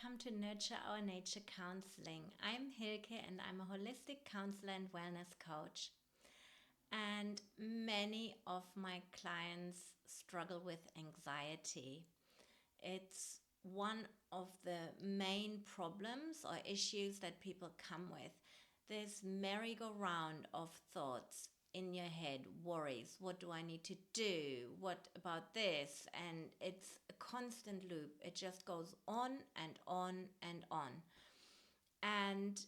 welcome to Nurture Our Nature Counseling. I'm Hilke and I'm a holistic counselor and wellness coach. And many of my clients struggle with anxiety. It's one of the main problems or issues that people come with. This merry-go-round of thoughts in your head, worries. What do I need to do? What about this? And it's a constant loop. It just goes on and on and on. And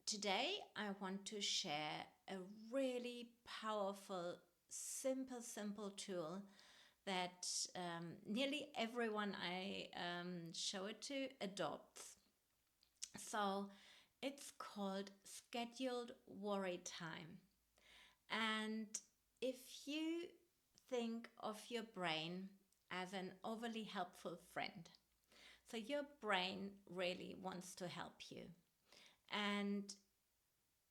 today I want to share a really powerful, simple tool that nearly everyone I show it to adopts. So it's called scheduled worry time. And if you think of your brain as an overly helpful friend, so your brain really wants to help you. And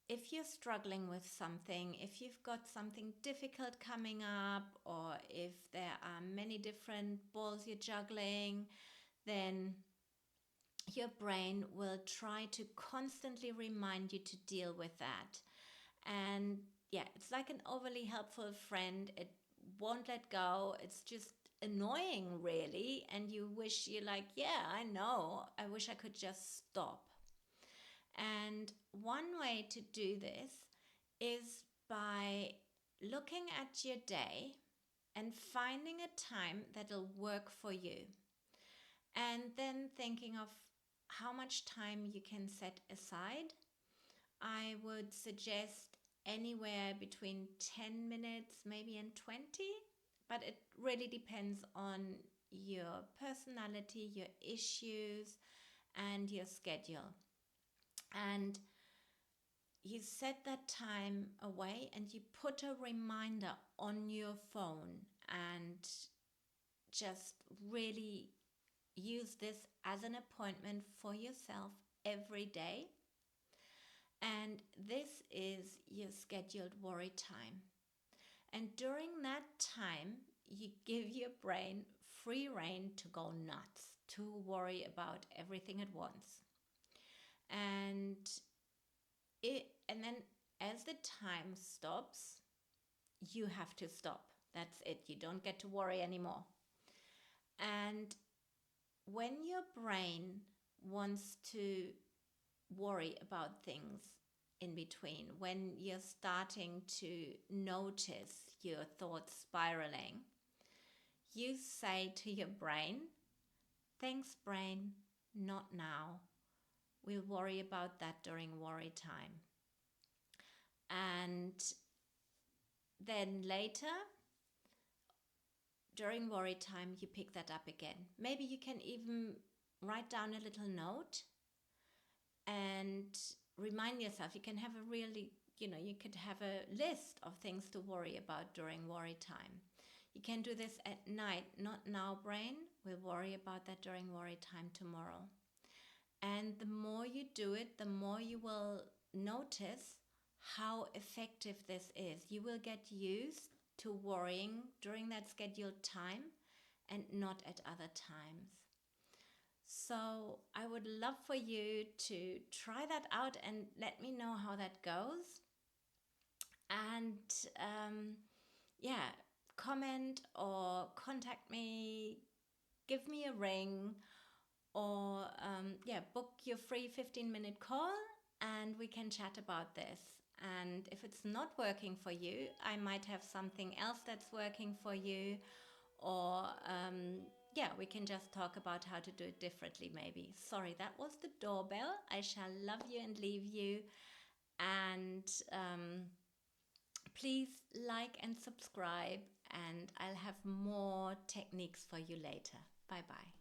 if you're struggling with something, if you've got something difficult coming up, or if there are many different balls you're juggling, then your brain will try to constantly remind you to deal with that. And yeah, it's like an overly helpful friend. It won't let go. It's just annoying, really. And you wish you're like, yeah, I know. I wish I could just stop. And one way to do this is by looking at your day and finding a time that'll work for you. And then thinking of how much time you can set aside. I would suggest anywhere between 10 minutes, maybe and 20, but it really depends on your personality, your issues, and your schedule. And you set that time away and you put a reminder on your phone and just really use this as an appointment for yourself every day. And this is your scheduled worry time. And during that time, you give your brain free rein to go nuts, to worry about everything at once. And then as the time stops, you have to stop. That's it. You don't get to worry anymore. And when your brain wants to worry about things in between, when you're starting to notice your thoughts spiraling, you say to your brain, thanks brain, not now. We'll worry about that during worry time. And then later, during worry time, you pick that up again. Maybe you can even write down a little note and remind yourself. You can have a really, you could have a list of things to worry about during worry time. You can do this at night. Not now, brain. We'll worry about that during worry time tomorrow. And the more you do it, the more you will notice how effective this is. You will get used to worrying during that scheduled time and not at other times. So I would love for you to try that out and let me know how that goes. And comment or contact me, give me a ring, or book your free 15-minute call and we can chat about this. And if it's not working for you, I might have something else that's working for you, or we can just talk about how to do it differently maybe. Sorry, that was the doorbell. I shall love you and leave you. And please like and subscribe, and I'll have more techniques for you later. Bye-bye.